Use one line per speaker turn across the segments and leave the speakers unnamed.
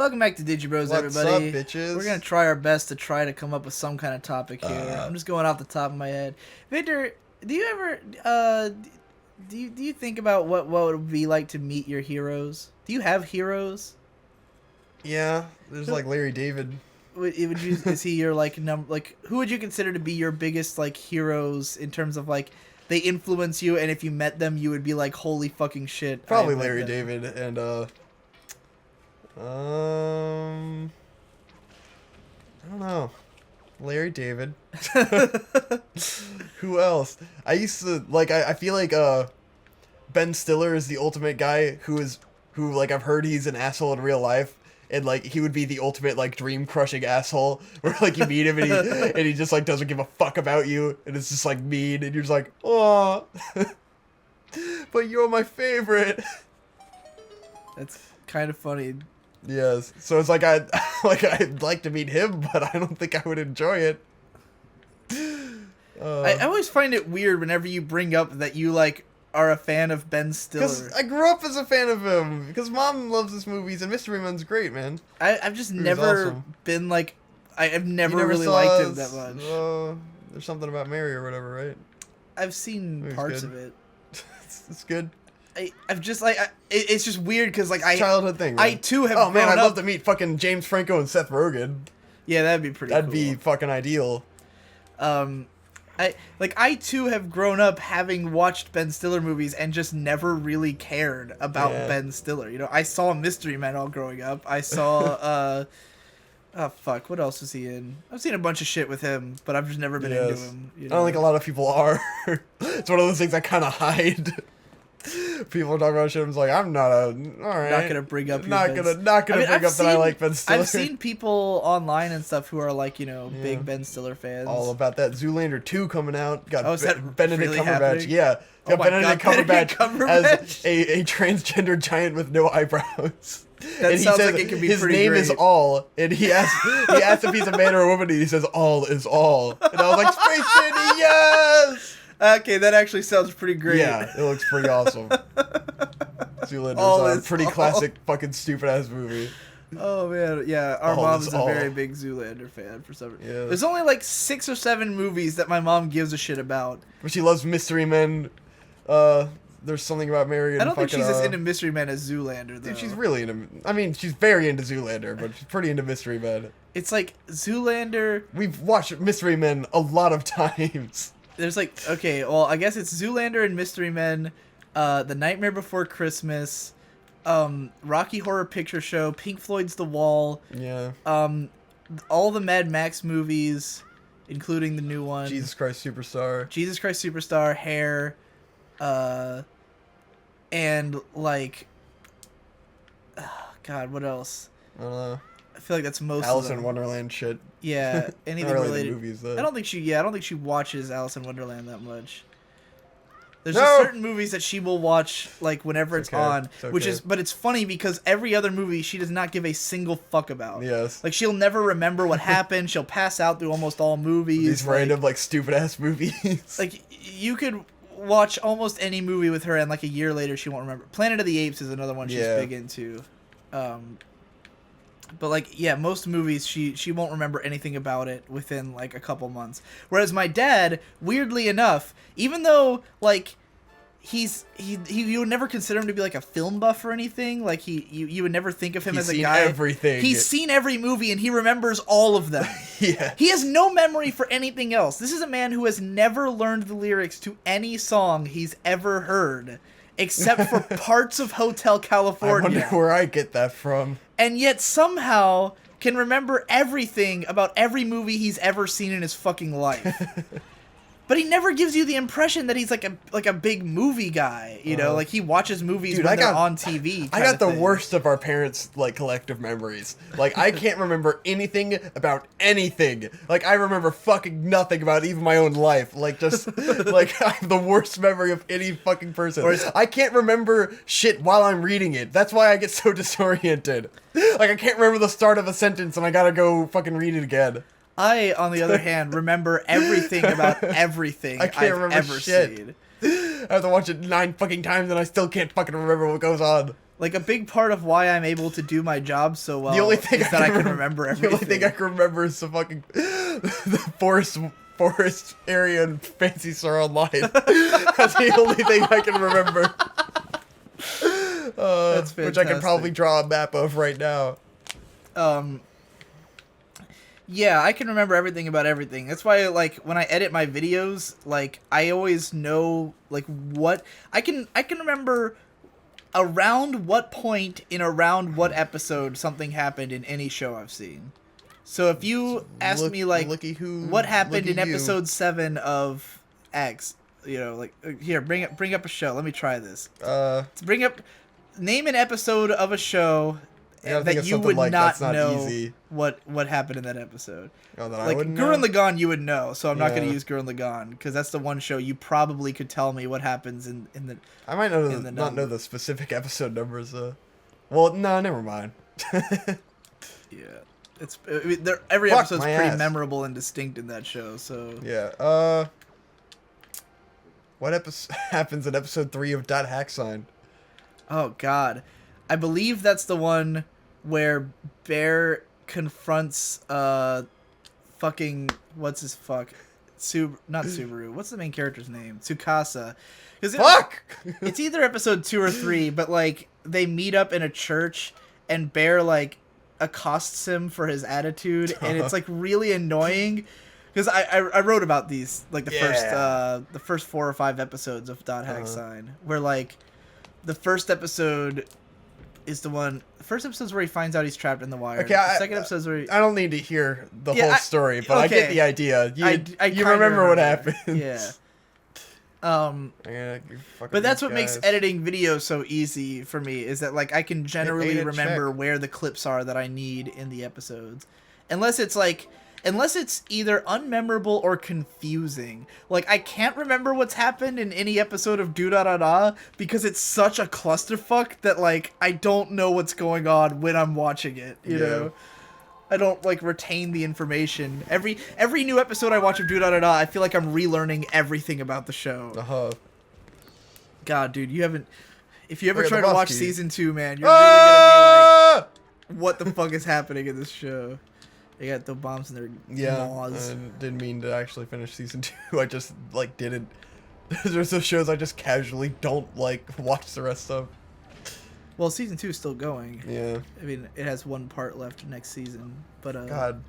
Welcome back to Digi Bros,
What's
everybody.
up, bitches?
We're gonna try our best to come up with some kind of topic here. I'm just going off the top of my head. Victor, do you ever do you think about what it would be like to meet your heroes? Do you have heroes?
Yeah, there's like Larry David.
Is he your who would you consider to be your biggest like heroes in terms of like they influence you, and if you met them you would be like, holy fucking shit?
Probably Larry David and I don't know. Larry David. Who else? I used to I feel like Ben Stiller is the ultimate guy who I've heard he's an asshole in real life. And, like, he would be the ultimate, like, dream-crushing asshole. Where, like, you meet him and he just, like, doesn't give a fuck about you. And it's just, like, mean. And you're just like, aw. But you're my favorite.
That's kind of funny.
Yes. So it's like, I'd like to meet him, but I don't think I would enjoy it.
I always find it weird whenever you bring up that you, like, are a fan of Ben Stiller.
Because I grew up as a fan of him. Because Mom loves his movies, and Mystery Men's great, man.
I've just never been like... I've never really liked him that much.
There's something about Mary or whatever, right?
I've seen parts of it.
It's good.
I've just like... it's just weird because like
childhood thing, man.
I too have
Oh man, I'd
up...
love to meet fucking James Franco and Seth Rogen.
Yeah, that'd be pretty cool.
That'd be fucking ideal.
I too have grown up having watched Ben Stiller movies and just never really cared about Ben Stiller. You know, I saw Mystery Men all growing up. I saw oh fuck, what else was he in? I've seen a bunch of shit with him, but I've just never been into him. You know?
I don't think a lot of people are. It's one of those things I kind of hide. People talk about shit. I'm like, I'm not a. All right.
Not gonna bring up.
Not gonna bring up that I like Ben Stiller.
I've seen people online and stuff who are like, you know, big Ben Stiller fans.
All about that. Zoolander 2 coming out. Got
is that
Benedict
really
Cumberbatch.
happening?
Yeah, got Benedict Cumberbatch as a transgender giant with no eyebrows.
That sounds like it could be
his
pretty
name
great.
is All, and he asked if he's a man or a woman, and he says all is all. And I was like, Space Dandy, yes.
Okay, that actually sounds pretty great.
Yeah, it looks pretty awesome. Zoolander's a pretty classic fucking stupid ass movie.
Oh man, yeah, our mom's a very big Zoolander fan for some reason.
Yeah.
There's only like 6 or 7 movies that my mom gives a shit about.
But she loves Mystery Men. There's something about Mary and
I don't think she's as into Mystery Men as Zoolander, though.
Dude, she's really into... I mean, she's very into Zoolander, but she's pretty into Mystery Men.
It's like Zoolander...
We've watched Mystery Men a lot of times.
There's like... Okay, well, I guess it's Zoolander and Mystery Men, The Nightmare Before Christmas, Rocky Horror Picture Show, Pink Floyd's The Wall, all the Mad Max movies, including the new one.
Jesus Christ
Superstar, Hair... and like, God, what else?
I don't know.
I feel like that's most
Alice
of them.
in Wonderland shit.
Yeah, anything
really
related.
The movies, though.
I don't think she watches Alice in Wonderland that much. There's just certain movies that she will watch like whenever it's on, but it's funny because every other movie she does not give a single fuck about.
Yes.
Like she'll never remember what happened. She'll pass out through almost all movies.
These random like stupid ass movies.
Like you could watch almost any movie with her and like a year later she won't remember. Planet of the Apes is another one she's big into. But like most movies she won't remember anything about it within like a couple months. Whereas my dad, weirdly enough, even though like you would never consider him to be like a film buff or anything, like you would never think of him as a guy.
Everything.
He's seen every movie and he remembers all of them.
Yeah.
He has no memory for anything else. This is a man who has never learned the lyrics to any song he's ever heard, except for parts of Hotel California.
I wonder where I get that from.
And yet somehow can remember everything about every movie he's ever seen in his fucking life. But he never gives you the impression that he's like a big movie guy, you know? Like he watches movies when they're on TV.
I got the worst of our parents' like collective memories. Like I can't remember anything about anything. Like I remember fucking nothing about even my own life. Like just like I have the worst memory of any fucking person. I can't remember shit while I'm reading it. That's why I get so disoriented. Like I can't remember the start of a sentence and I gotta go fucking read it again.
I, on the other hand, remember everything about everything I've ever seen.
I have to watch it 9 fucking times and I still can't fucking remember what goes on.
Like, a big part of why I'm able to do my job so well
The only thing
is that I can remember everything.
The only thing I can remember is the fucking the forest area in Fancy Star Online. That's the only thing I can remember.
That's fantastic.
Which I can probably draw a map of right now.
Yeah, I can remember everything about everything. That's why, like, when I edit my videos, like, I always know, like, what I can remember around what point in around what episode something happened in any show I've seen. So if you ask me, like, what happened in episode 7 of X, you know, like, here, bring up a show. Let me try this. Name an episode of a show that you would
like,
not
not
know
easy.
what happened in that episode.
Oh, that
Like,
I wouldn't
Gurren
know?
Lagann you would know, so I'm not going
Yeah.
to use Gurren Lagann, because that's the one show you probably could tell me what happens in the...
I might know
in the
not know
number.
the specific episode numbers, Well, no, never mind.
Yeah. Every
Fuck
episode's
my
pretty
ass.
memorable and distinct in that show, so...
Yeah, what episode happens in episode 3 of Dot Hack Sign?
Oh, God. I believe that's the one where Bear confronts, fucking... What's his fuck? Not Subaru. What's the main character's name? Tsukasa.
Fuck!
It's either episode 2 or 3, but, like, they meet up in a church, and Bear, like, accosts him for his attitude, and it's, like, really annoying, because I wrote about these, like, the first 4 or 5 episodes of Dot Hack Sign, where, like, the first episode is the first episode's where he finds out he's trapped in the wire.
Okay,
the second episode's where
I don't need to hear the
Yeah,
whole story, but I get
okay.
the idea. You
I
you
kinda
remember what happens.
Yeah.
Yeah, you fucking
But that's what
guys.
makes editing video so easy for me, is that, like, I can generally
a
remember
check.
where the clips are that I need in the episodes. Unless it's either unmemorable or confusing. Like, I can't remember what's happened in any episode of Do Da Da Da because it's such a clusterfuck that, like, I don't know what's going on when I'm watching it, you know? I don't, like, retain the information. Every new episode I watch of Do Da Da Da, I feel like I'm relearning everything about the show. God, dude, you haven't... If you ever
Look at
try
the
to
boss
watch
key.
season 2, man, you're really gonna be like, what the fuck is happening in this show? They got the bombs in their maws.
I didn't mean to actually finish season 2. I just, like, didn't. There's those shows I just casually don't, like, watch the rest of.
Well, season 2 is still going.
Yeah.
I mean, it has one part left next season, but
God.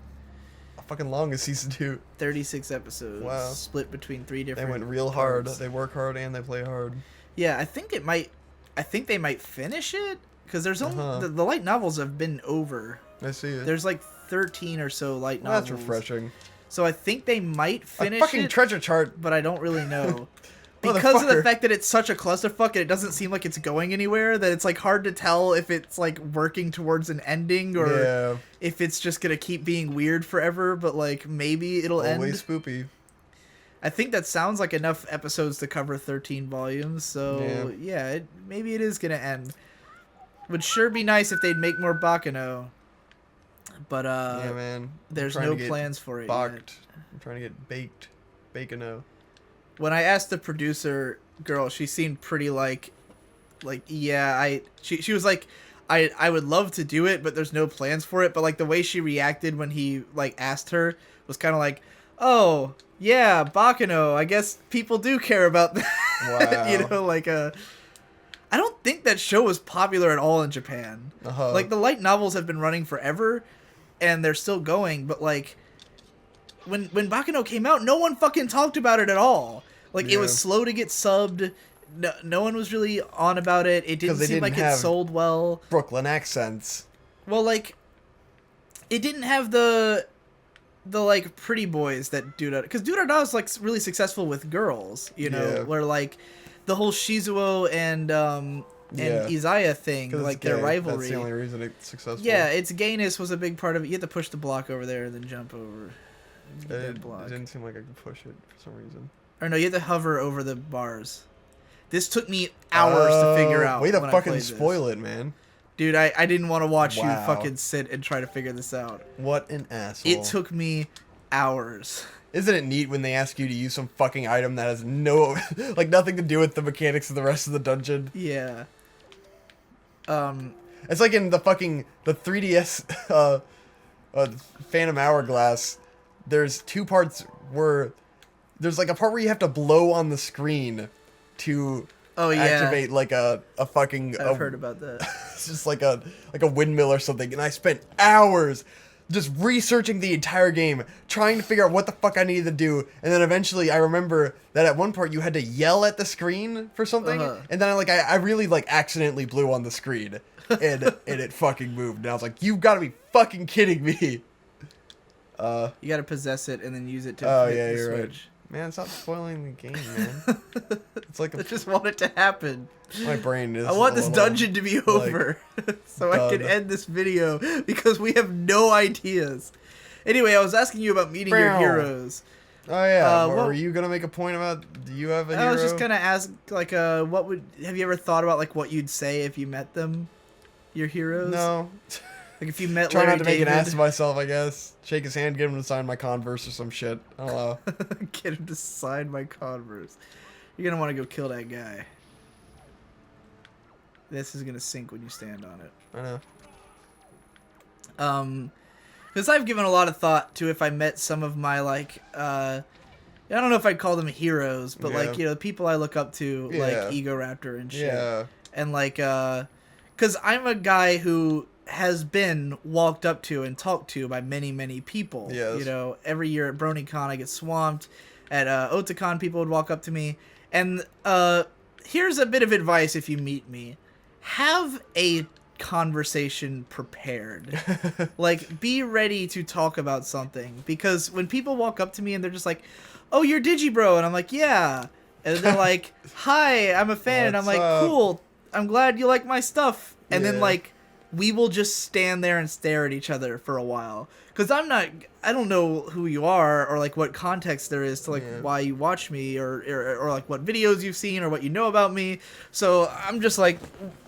How fucking long is season 2?
36 episodes.
Wow.
Split between 3
They
different
went real hard.
parts.
They work hard and they play hard.
Yeah, I think they might finish it, because there's only the light novels have been over.
I see it.
There's like 13 or so light
Well,
novels.
that's refreshing.
So I think they might finish
A fucking
it,
treasure chart.
but I don't really know. Because of the
Motherfucker.
fact that it's such a clusterfuck and it doesn't seem like it's going anywhere, that it's, like, hard to tell if it's, like, working towards an ending or if it's just gonna keep being weird forever, but, like, maybe it'll
Always
end.
spoopy.
I think that sounds like enough episodes to cover 13 volumes, so yeah, maybe it is gonna end. Would sure be nice if they'd make more Bakano. But
Yeah, man.
there's no plans for it yet.
I'm trying to get baked. Bacon-o.
When I asked the producer girl, she seemed pretty like yeah, she was like, I would love to do it, but there's no plans for it. But, like, the way she reacted when he, like, asked her was kind of like, oh yeah, Bakano, I guess people do care about that.
Wow.
You know, like, I don't think that show was popular at all in Japan. Like, the light novels have been running forever and they're still going, but, like, when Bakano came out, no one fucking talked about it at all. Like, it was slow to get subbed. No one was really on about it. It didn't seem like it sold well.
Brooklyn accents.
Well, like, it didn't have the like, pretty boys that Doodah... Because Doodah is, like, really successful with girls, you know? Where, like, the whole Shizuo and Izaya thing, like, their rivalry.
That's the only reason it's successful.
Yeah, its gayness was a big part of it. You had to push the block over there and then jump over.
It didn't seem like I could push it for some reason.
Or no, you had to hover over the bars. This took me hours to figure out.
Way to
when I
fucking
played
spoil
this.
it, man.
Dude, I didn't want to watch you
Wow.
fucking sit and try to figure this out.
What an asshole.
It took me hours.
Isn't it neat when they ask you to use some fucking item that has no, like, nothing to do with the mechanics of the rest of the dungeon?
Yeah.
It's like in the 3DS, Phantom Hourglass, there's two parts where, there's like a part where you have to blow on the screen to activate like a fucking...
I've heard about that.
It's just like a windmill or something, and I spent hours just researching the entire game, trying to figure out what the fuck I needed to do, and then eventually I remember that at one part you had to yell at the screen for something, and then I really like accidentally blew on the screen, and it fucking moved, and I was like, you've got to be fucking kidding me.
You gotta possess it and then use it to hit the
you're
switch.
right. Man, stop spoiling the game, man. It's like
I just want it to happen.
My brain is...
I want this dungeon to be over so I can end this video because we have no ideas. Anyway, I was asking you about meeting your heroes.
Oh yeah, were you gonna make a point about? Do you have a hero?
I was just gonna ask, like, have you ever thought about like what you'd say if you met them, your heroes?
No.
Like if you met
Try
Larry
not to make
David,
an ass of myself, I guess. Shake his hand, get him to sign my Converse or some shit. I don't know.
Get him to sign my Converse. You're gonna want to go kill that guy. This is gonna sink when you stand on it.
I know.
Because I've given a lot of thought to if I met some of my, like, I don't know if I'd call them heroes, but, like, you know, people I look up to, like Ego Raptor and shit. Yeah. And, like, because I'm a guy who has been walked up to and talked to by many, many people.
Yes.
You know, every year at BronyCon I get swamped. At Otakon people would walk up to me. And here's a bit of advice if you meet me. Have a conversation prepared. Like, be ready to talk about something. Because when people walk up to me and they're just like, oh, you're Digi Bro. And I'm like, yeah. And they're like, hi, I'm a fan. And I'm like, cool. I'm glad you like my stuff. And then, like, we will just stand there and stare at each other for a while. Because I don't know who you are or, like, what context there is to, like, why you watch me or, like, what videos you've seen or what you know about me. So I'm just, like,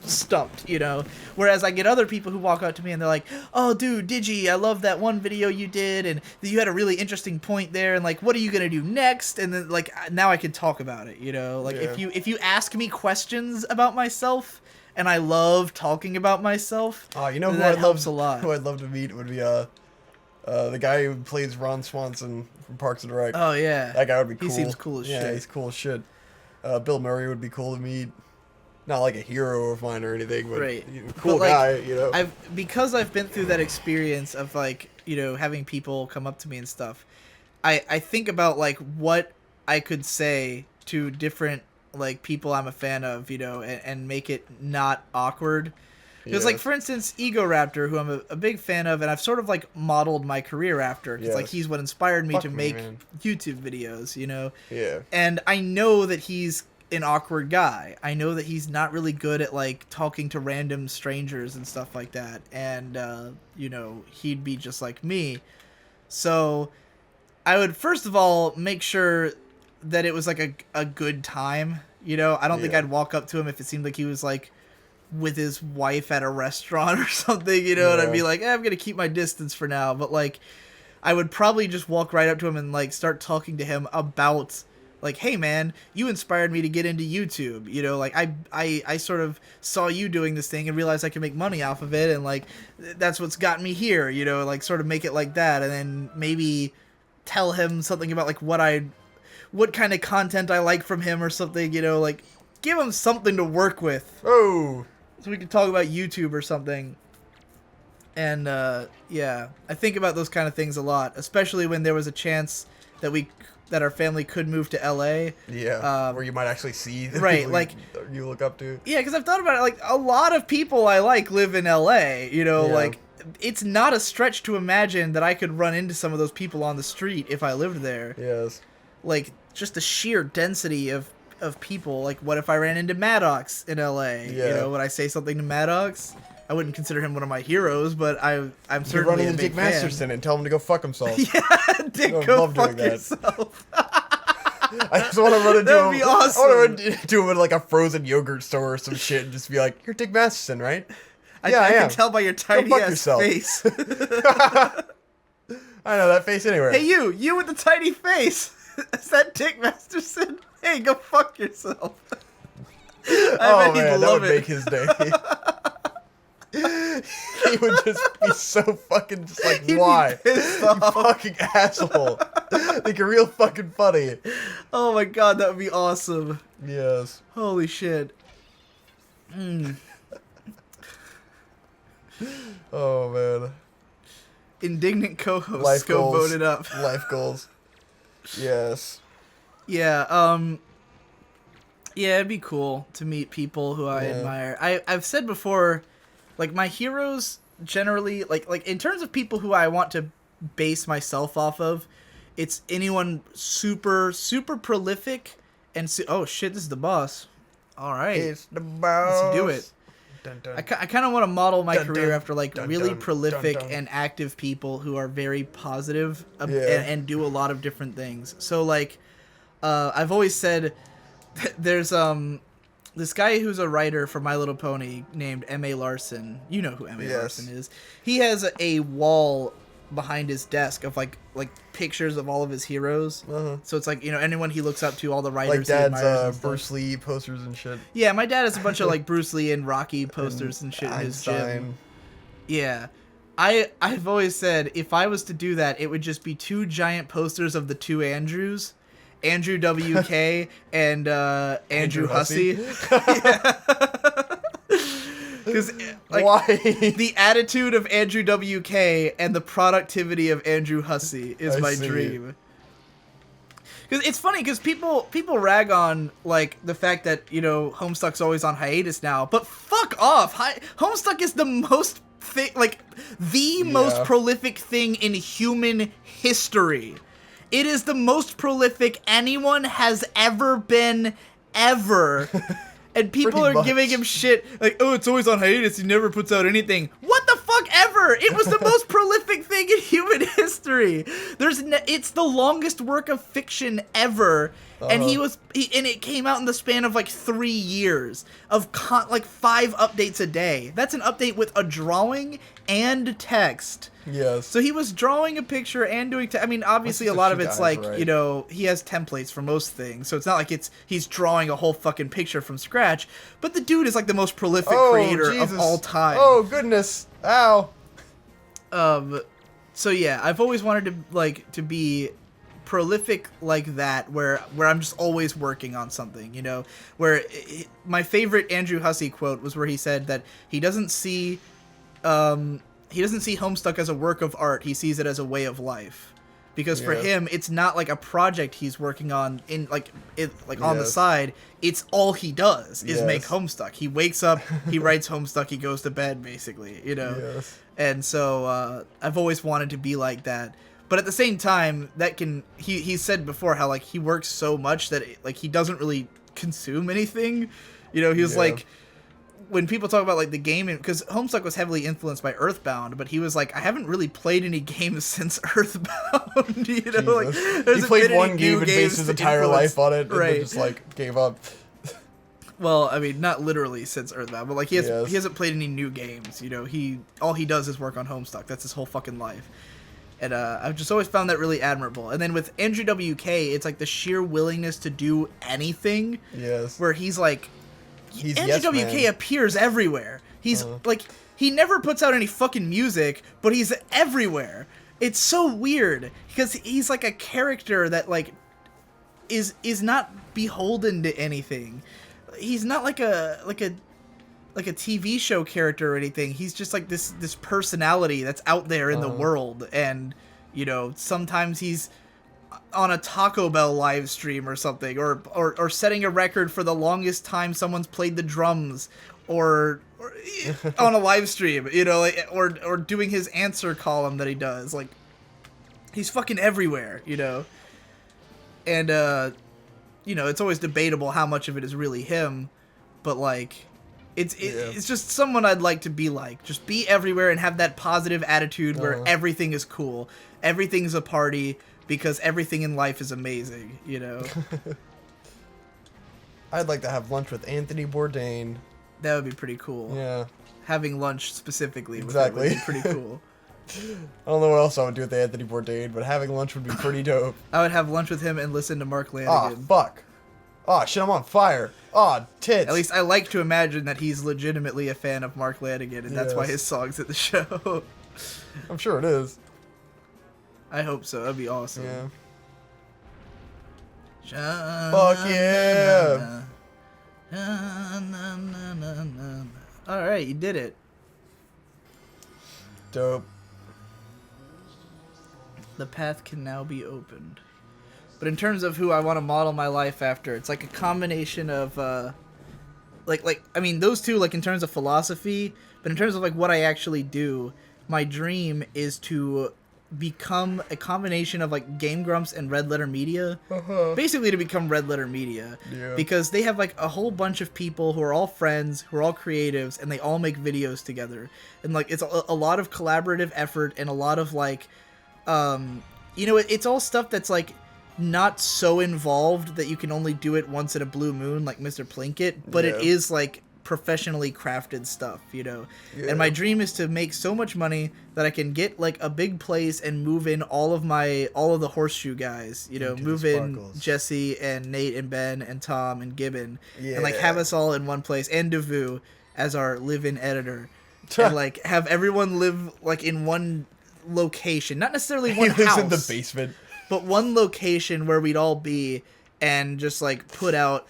stumped, you know? Whereas I get other people who walk up to me and they're like, oh, dude, Digi, I love that one video you did, and you had a really interesting point there, and, like, what are you going to do next? And then, like, now I can talk about it, you know? Like, if you ask me questions about myself, and I love talking about myself,
oh, you know who I'd love to meet would be the guy who plays Ron Swanson from Parks and Rec.
Oh yeah,
that guy would be cool.
He seems cool as shit.
Yeah, he's cool as shit. Bill Murray would be cool to meet. Not like a hero of mine or anything, but cool guy, you know.
Because I've been through that experience of, like, you know, having people come up to me and stuff. I think about, like, what I could say to different, like, people I'm a fan of, you know, and make it not awkward. Because, like, for instance, Ego Raptor, who I'm a big fan of, and I've sort of, like, modeled my career after. Because, like, he's what inspired me to make YouTube videos, you know?
Yeah.
And I know that he's an awkward guy. I know that he's not really good at, like, talking to random strangers and stuff like that. And, you know, he'd be just like me. So I would, first of all, make sure that it was, like, a good time, you know? I don't think I'd walk up to him if it seemed like he was, like, with his wife at a restaurant or something, you know? And I'd be like, I'm gonna keep my distance for now. But, like, I would probably just walk right up to him and, like, start talking to him about, like, hey, man, you inspired me to get into YouTube, you know? Like, I sort of saw you doing this thing and realized I could make money off of it, and, like, that's what's got me here, you know? Like, sort of make it like that, and then maybe tell him something about, like, what kind of content I like from him or something, you know, like, give him something to work with.
Oh!
So we can talk about YouTube or something. And, yeah, I think about those kind of things a lot, especially when there was a chance that our family could move to LA.
Yeah, where you might actually see the
right,
people
like,
you look up to.
Yeah, because I've thought about it, like, a lot of people I like live in LA, you know, like, it's not a stretch to imagine that I could run into some of those people on the street if I lived there.
Yes.
Like, just the sheer density of people. Like, what if I ran into Maddox in LA?
Yeah.
You know, would I say something to Maddox? I wouldn't consider him one of my heroes, but I'm certainly a big
Dick
fan.
Masterson and tell him to go fuck himself.
Yeah, Dick, go fuck yourself.
I just want to run into him.
That'd be awesome.
I want to run into him in, like, a frozen yogurt store or some shit and just be like, you're Dick Masterson, right?
I can tell by your tiny ass face.
I know that face anywhere.
Hey, you with the tiny face. Is that Dick Masterson? Hey, go fuck yourself.
Oh man, that would make his day. He would just be so fucking just like, why? You fucking asshole. Like, you're real fucking funny.
Oh my god, that would be awesome.
Yes.
Holy shit.
Oh man.
Indignant co-hosts go vote it up.
Life goals. Yes.
Yeah, yeah, it'd be cool to meet people who I admire. I've said before, like, my heroes generally, like in terms of people who I want to base myself off of, it's anyone super, super prolific and... oh, shit, this is the boss. All right.
It's the boss.
Let's do it.
Dun, dun.
I kind of want to model my
Dun,
career
dun,
after, like,
dun,
really
dun,
prolific
dun, dun.
and active people who are very positive
Yeah.
and do a lot of different things. So, like, I've always said there's this guy who's a writer for My Little Pony named M.A. Larson. You know who M.A. Larson is. He has a wall behind his desk of like pictures of all of his heroes. So it's like, you know, anyone he looks up to, all the writers.
Like
he admires and
Dad's
stuff.
Bruce Lee posters and shit.
Yeah, my dad has a bunch of like Bruce Lee and Rocky posters and shit in his gym.
Einstein.
Yeah. I've always said if I was to do that, it would just be 2 giant posters of the 2 Andrews. Andrew W.K. and Andrew Hussey. Because like,
why?
The attitude of Andrew W.K. and the productivity of Andrew Hussey is my dream. Because it's funny, because people rag on like the fact that, you know, Homestuck's always on hiatus now, but fuck off. Homestuck is the most most prolific thing in human history. It is the most prolific anyone has ever been, ever. And people are giving him shit like, oh, it's always on hiatus, he never puts out anything. What the fuck ever? It was the most prolific thing in human history. It's the longest work of fiction ever. And and it came out in the span of like 3 years of like 5 updates a day. That's an update with a drawing and text.
Yes.
So he was drawing a picture and doing... I mean, obviously a lot of it's like, you know, he has templates for most things. So it's not like he's drawing a whole fucking picture from scratch. But the dude is like the most prolific creator of all time.
Oh, goodness. Ow.
So yeah, I've always wanted to be prolific like that, where I'm just always working on something, you know? Where my favorite Andrew Hussey quote was where he said that he doesn't see Homestuck as a work of art. He sees it as a way of life. Because for him, it's not like a project he's working on on the side. It's all he does is make Homestuck. He wakes up, he writes Homestuck, he goes to bed, basically, you know?
Yes.
And so I've always wanted to be like that. But at the same time, he said before how like he works so much that he doesn't really consume anything. You know, he was like, when people talk about like the game, because Homestuck was heavily influenced by Earthbound, but he was like, I haven't really played any games since Earthbound. You know, like
he played one game and based his entire life on it, and then just like gave up.
Well, I mean, not literally since Earthbound, but like he hasn't played any new games. You know, all he does is work on Homestuck. That's his whole fucking life. And I've just always found that really admirable. And then with Andrew WK, it's like the sheer willingness to do anything. Yes. Where he's like, Andrew WK appears everywhere. He's like, he never puts out any fucking music, but he's everywhere. It's so weird because he's like a character that like is not beholden to anything. He's not like a TV show character or anything. He's just like this personality that's out there in the world. And, you know, sometimes he's on a Taco Bell live stream or something, or setting a record for the longest time someone's played the drums, or on a live stream, you know, like, or doing his answer column that he does. Like, he's fucking everywhere, you know. And, you know, it's always debatable how much of it is really him, but like, it's just someone I'd like to be like. Just be everywhere and have that positive attitude where everything is cool. Everything's a party because everything in life is amazing, you know?
I'd like to have lunch with Anthony Bourdain.
That would be pretty cool.
Yeah.
Having lunch specifically
exactly.
with him would be pretty cool.
I don't know what else I would do with Anthony Bourdain, but having lunch would be pretty dope.
I would have lunch with him and listen to Mark
Ah,
Lanigan.
fuck. Ah, shit, I'm on fire. Ah, tits.
At least I like to imagine that he's legitimately a fan of Mark Lanigan, and that's why
Yes.
his song's at the show.
I'm sure it is.
I hope so. That'd be awesome.
Yeah. Fuck yeah.
Alright, you did it.
Dope.
The path can now be opened. But in terms of who I want to model my life after, it's like a combination of, I mean, those two, like, in terms of philosophy, but in terms of, like, what I actually do, my dream is to become a combination of, like, Game Grumps and Red Letter Media. Basically to become Red Letter Media.
Yeah.
Because they have, like, a whole bunch of people who are all friends, who are all creatives, and they all make videos together. And, like, it's a lot of collaborative effort and a lot of, like, it's all stuff that's, like, not so involved that you can only do it once in a blue moon like Mr. Plinkett, but it is, like, professionally crafted stuff, Yeah. And my dream is to make so much money that I can get, like, a big place and move in all of the Horseshoe guys, move in Jesse and Nate and Ben and Tom and Gibbon, and, like, have us all in one place, and Devu as our live-in editor, and, like, have everyone live, like, in one location, not necessarily one house. He lives
in the basement.
But one location where we'd all be, and just, like, put out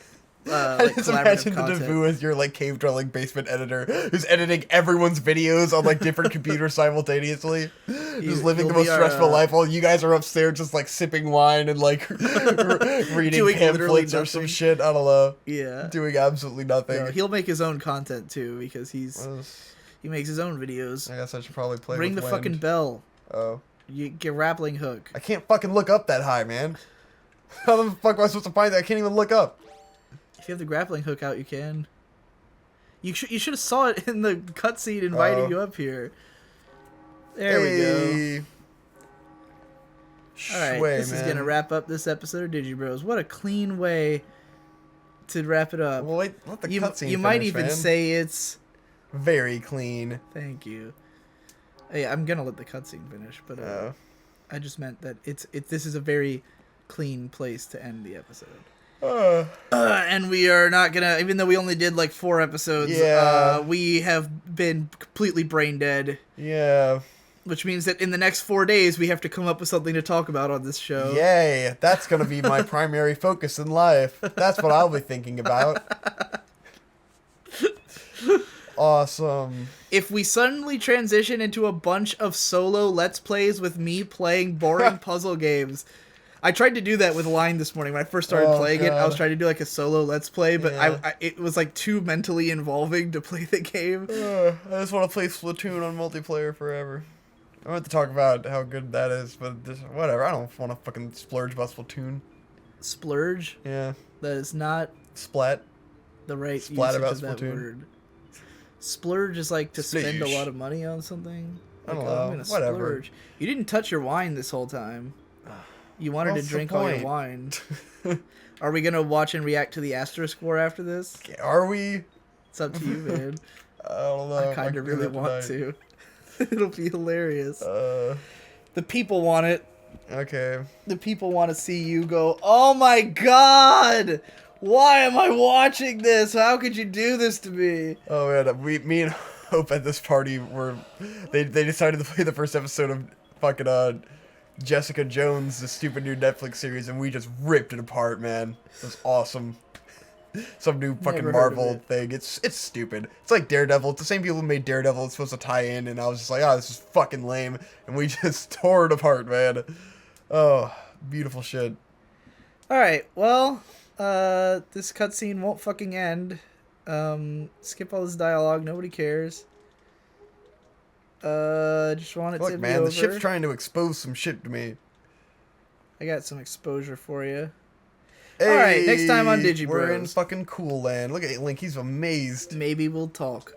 I just imagine the Devu as your, like, cave dwelling basement editor who's editing everyone's videos on, like, different computers simultaneously. Just living the most stressful life while you guys are upstairs just, like, sipping wine and, like, reading pamphlets or some shit. I don't know.
Yeah.
Doing absolutely nothing.
No, he'll make his own content, too, because he makes his own videos.
I guess I should probably play
Ring
with
the
wind.
fucking bell.
Oh.
You get grappling hook.
I can't fucking look up that high, man. How the fuck am I supposed to find that? I can't even look up.
If you have the grappling hook out, you can. You should have saw it in the cutscene inviting you up here. There we go. Alright, this is going to wrap up this episode of DigiBros. What a clean way to wrap it up.
Well, wait, let the cutscene
You might even say it's...
very clean.
Thank you. Hey, I'm going to let the cutscene finish, but I just meant that this is a very clean place to end the episode. And we are not gonna, even though we only did like 4 episodes, we have been completely brain dead.
Yeah.
Which means that in the next 4 days, we have to come up with something to talk about on this show.
Yay! That's gonna be my primary focus in life. That's what I'll be thinking about. Awesome.
If we suddenly transition into a bunch of solo Let's Plays with me playing boring puzzle games... I tried to do that with Line this morning. When I first started playing it, I was trying to do like a solo Let's Play, but it was like too mentally involving to play the game.
I just want to play Splatoon on multiplayer forever. I want to talk about how good that is, but just, whatever. I don't want to fucking splurge about Splatoon.
Splurge?
Yeah.
That is not
Splat.
the right
Splat
usage
about
of that
Splatoon.
word. Splurge is like to spend a
Sploosh.
lot of money on something.
I don't
Like, I'm
know.
gonna
Whatever.
splurge. You didn't touch your wine this whole time. You wanted to drink all your wine. Are we going to watch and react to the Asterisk War after this?
Are we?
It's up to you, man.
I don't know.
I kind of really want to. It'll be hilarious.
to.
The people want it.
Okay.
The people want to see you go, oh my god! Why am I watching this? How could you do this to me?
Oh man, me and Hope at this party they decided to play the first episode of fucking Jessica Jones, the stupid new Netflix series, and we just ripped it apart, man. It was awesome. Some new fucking Marvel thing. It's stupid. It's like Daredevil. It's the same people who made Daredevil. It's supposed to tie in, and I was just like, oh, this is fucking lame. And we just tore it apart, man. Oh, beautiful shit.
Alright, well, this cutscene won't fucking end. Skip all this dialogue. Nobody cares. Just want it to be over.
The ship's trying to expose some shit to me.
I got some exposure for you.
Hey,
Alright, next time on DigiBros.
We're in fucking Cool Land. Look at Link, he's amazed.
Maybe we'll talk.